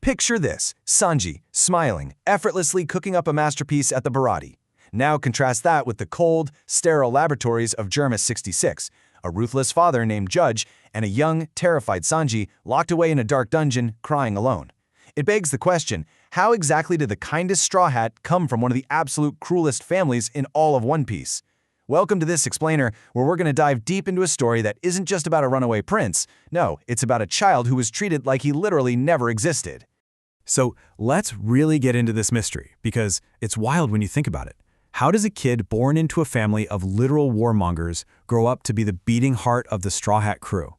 Picture this, Sanji, smiling, effortlessly cooking up a masterpiece at the Baratie. Now contrast that with the cold, sterile laboratories of Germa 66, a ruthless father named Judge, and a young, terrified Sanji locked away in a dark dungeon, crying alone. It begs the question, how exactly did the kindest Straw Hat come from one of the absolute cruelest families in all of One Piece? Welcome to this explainer, where we're going to dive deep into a story that isn't just about a runaway prince. No, it's about a child who was treated like he literally never existed. So let's really get into this mystery, because it's wild when you think about it. How does a kid born into a family of literal warmongers grow up to be the beating heart of the Straw Hat crew?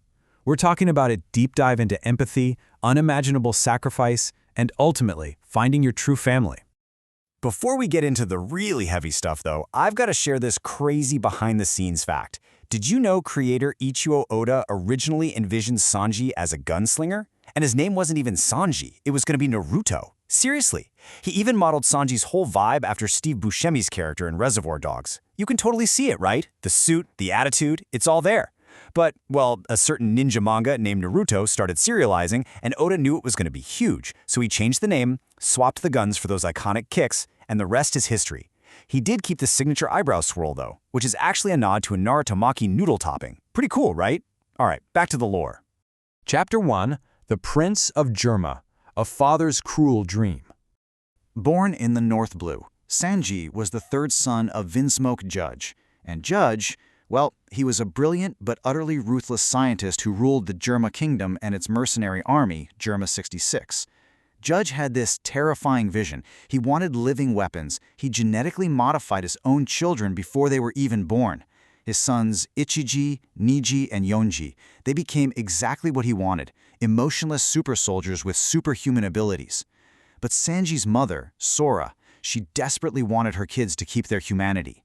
We're talking about a deep dive into empathy, unimaginable sacrifice, and ultimately, finding your true family. Before we get into the really heavy stuff, though, I've got to share this crazy behind-the-scenes fact. Did you know creator Ichiro Oda originally envisioned Sanji as a gunslinger? And his name wasn't even Sanji, it was going to be Naruto. Seriously. He even modeled Sanji's whole vibe after Steve Buscemi's character in Reservoir Dogs. You can totally see it, right? The suit, the attitude, it's all there. But, well, a certain ninja manga named Naruto started serializing, and Oda knew it was going to be huge, so he changed the name, swapped the guns for those iconic kicks, and the rest is history. He did keep the signature eyebrow swirl, though, which is actually a nod to a Narutomaki noodle topping. Pretty cool, right? Alright, back to the lore. Chapter 1. The Prince of Germa, a Father's Cruel Dream. Born in the North Blue, Sanji was the third son of Vinsmoke Judge, and Judge, well, he was a brilliant but utterly ruthless scientist who ruled the Germa Kingdom and its mercenary army, Germa 66. Judge had this terrifying vision. He wanted living weapons. He genetically modified his own children before they were even born. His sons Ichiji, Niji, and Yonji, they became exactly what he wanted, emotionless super soldiers with superhuman abilities. But Sanji's mother, Sora, she desperately wanted her kids to keep their humanity.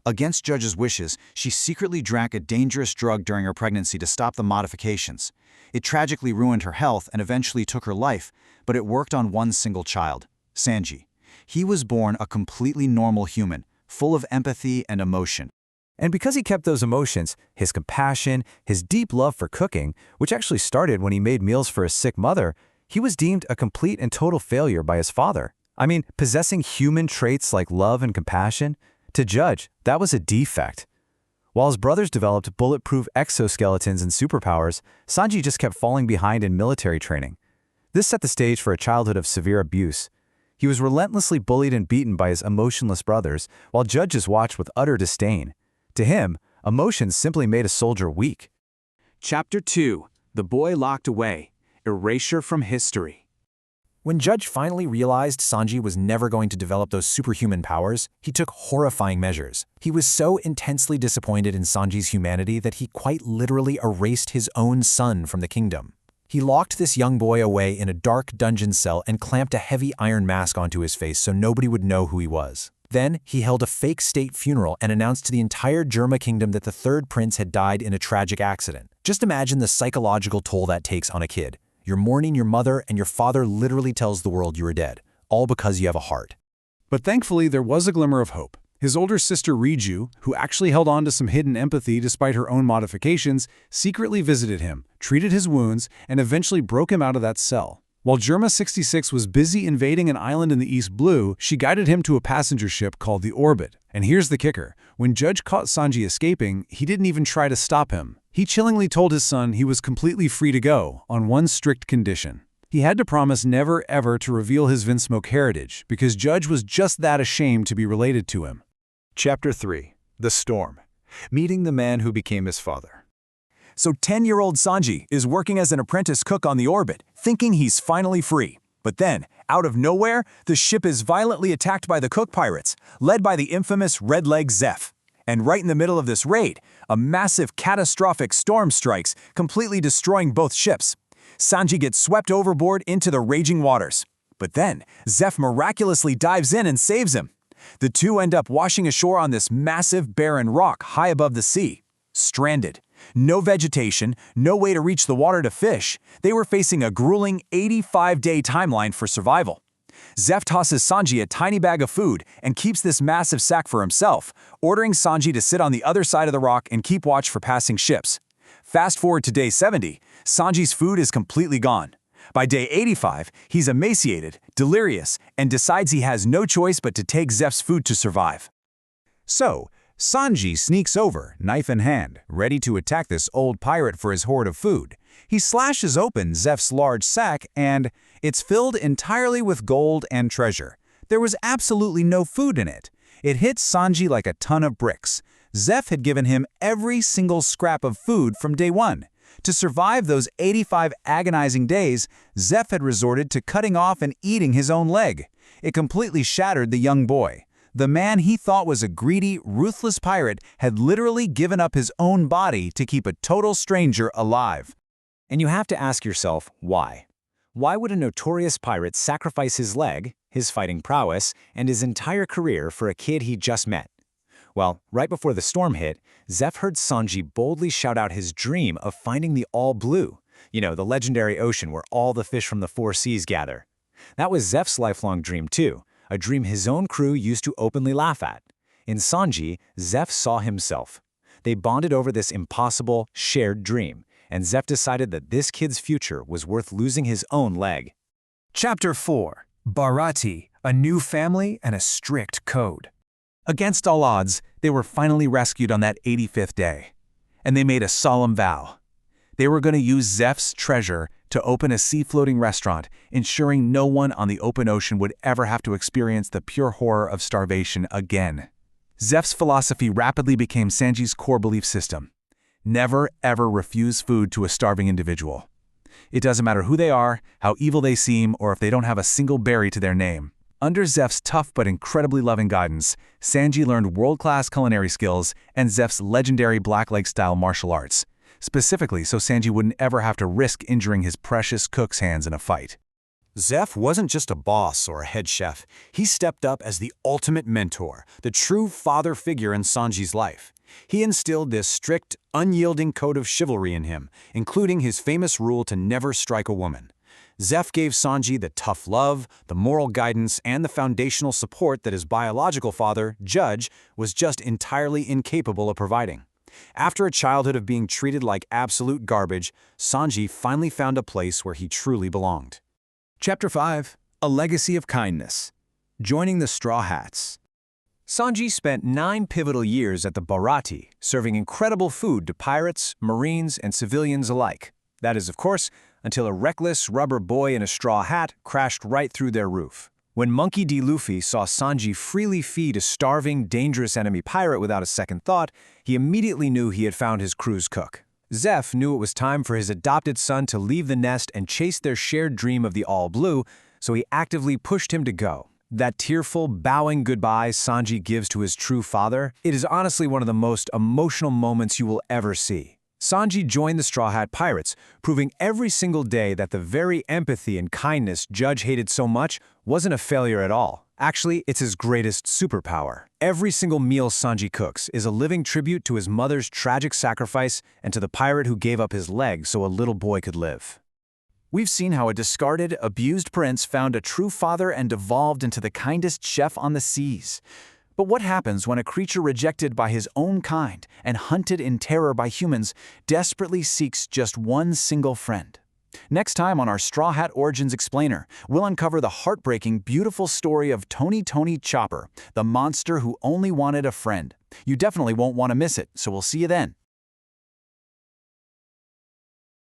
Against Judge's wishes, she secretly drank a dangerous drug during her pregnancy to stop the modifications. It tragically ruined her health and eventually took her life, but it worked on one single child, Sanji. He was born a completely normal human, full of empathy and emotion. And because he kept those emotions, his compassion, his deep love for cooking, which actually started when he made meals for his sick mother, he was deemed a complete and total failure by his father. I mean, possessing human traits like love and compassion, to Judge, that was a defect. While his brothers developed bulletproof exoskeletons and superpowers, Sanji just kept falling behind in military training. This set the stage for a childhood of severe abuse. He was relentlessly bullied and beaten by his emotionless brothers, while Judge just watched with utter disdain. To him, emotions simply made a soldier weak. Chapter 2. The Boy Locked Away. Erasure from History. When Judge finally realized Sanji was never going to develop those superhuman powers, he took horrifying measures. He was so intensely disappointed in Sanji's humanity that he quite literally erased his own son from the kingdom. He locked this young boy away in a dark dungeon cell and clamped a heavy iron mask onto his face so nobody would know who he was. Then, he held a fake state funeral and announced to the entire Germa Kingdom that the third prince had died in a tragic accident. Just imagine the psychological toll that takes on a kid. You're mourning your mother, and your father literally tells the world you are dead, all because you have a heart. But thankfully, there was a glimmer of hope. His older sister Riju, who actually held on to some hidden empathy despite her own modifications, secretly visited him, treated his wounds, and eventually broke him out of that cell. While Germa 66 was busy invading an island in the East Blue, she guided him to a passenger ship called the Orbit. And here's the kicker. When Judge caught Sanji escaping, he didn't even try to stop him. He chillingly told his son he was completely free to go, on one strict condition. He had to promise never ever to reveal his Vinsmoke heritage, because Judge was just that ashamed to be related to him. Chapter 3. The Storm. Meeting the man who became his father. So 10-year-old Sanji is working as an apprentice cook on the Orbit, thinking he's finally free. But then, out of nowhere, the ship is violently attacked by the cook pirates, led by the infamous Red-Leg Zeff. And right in the middle of this raid, a massive catastrophic storm strikes, completely destroying both ships. Sanji gets swept overboard into the raging waters. But then, Zeff miraculously dives in and saves him. The two end up washing ashore on this massive barren rock high above the sea. Stranded. No vegetation, no way to reach the water to fish. They were facing a grueling 85-day timeline for survival. Zeff tosses Sanji a tiny bag of food and keeps this massive sack for himself, ordering Sanji to sit on the other side of the rock and keep watch for passing ships. Fast forward to day 70, Sanji's food is completely gone. By day 85, he's emaciated, delirious, and decides he has no choice but to take Zeff's food to survive. So, Sanji sneaks over, knife in hand, ready to attack this old pirate for his hoard of food. He slashes open Zeff's large sack and it's filled entirely with gold and treasure. There was absolutely no food in it. It hit Sanji like a ton of bricks. Zeff had given him every single scrap of food from day one. To survive those 85 agonizing days, Zeff had resorted to cutting off and eating his own leg. It completely shattered the young boy. The man he thought was a greedy, ruthless pirate had literally given up his own body to keep a total stranger alive. And you have to ask yourself, why? Why would a notorious pirate sacrifice his leg, his fighting prowess, and his entire career for a kid he just met? Well, right before the storm hit, Zeff heard Sanji boldly shout out his dream of finding the All Blue, the legendary ocean where all the fish from the four seas gather. That was Zeff's lifelong dream too, a dream his own crew used to openly laugh at. In Sanji, Zeff saw himself. They bonded over this impossible, shared dream, and Zeff decided that this kid's future was worth losing his own leg. Chapter 4. Baratie, a new family and a strict code. Against all odds, they were finally rescued on that 85th day. And they made a solemn vow. They were going to use Zeff's treasure to open a sea-floating restaurant, ensuring no one on the open ocean would ever have to experience the pure horror of starvation again. Zeff's philosophy rapidly became Sanji's core belief system. Never, ever refuse food to a starving individual. It doesn't matter who they are, how evil they seem, or if they don't have a single berry to their name. Under Zeff's tough but incredibly loving guidance, Sanji learned world-class culinary skills and Zeff's legendary Black-Leg-style martial arts, specifically so Sanji wouldn't ever have to risk injuring his precious cook's hands in a fight. Zeff wasn't just a boss or a head chef. He stepped up as the ultimate mentor, the true father figure in Sanji's life. He instilled this strict, unyielding code of chivalry in him, including his famous rule to never strike a woman. Zeff gave Sanji the tough love, the moral guidance, and the foundational support that his biological father, Judge, was just entirely incapable of providing. After a childhood of being treated like absolute garbage, Sanji finally found a place where he truly belonged. Chapter 5. A Legacy of Kindness. Joining the Straw Hats. Sanji spent 9 pivotal years at the Baratie, serving incredible food to pirates, marines, and civilians alike. That is, of course, until a reckless rubber boy in a straw hat crashed right through their roof. When Monkey D. Luffy saw Sanji freely feed a starving, dangerous enemy pirate without a second thought, he immediately knew he had found his crew's cook. Zeff knew it was time for his adopted son to leave the nest and chase their shared dream of the All Blue, so he actively pushed him to go. That tearful, bowing goodbye Sanji gives to his true father, it is honestly one of the most emotional moments you will ever see. Sanji joined the Straw Hat Pirates, proving every single day that the very empathy and kindness Judge hated so much wasn't a failure at all. Actually, it's his greatest superpower. Every single meal Sanji cooks is a living tribute to his mother's tragic sacrifice and to the pirate who gave up his leg so a little boy could live. We've seen how a discarded, abused prince found a true father and evolved into the kindest chef on the seas. But what happens when a creature rejected by his own kind and hunted in terror by humans desperately seeks just one single friend? Next time on our Straw Hat Origins Explainer, we'll uncover the heartbreaking, beautiful story of Tony Chopper, the monster who only wanted a friend. You definitely won't want to miss it, so we'll see you then.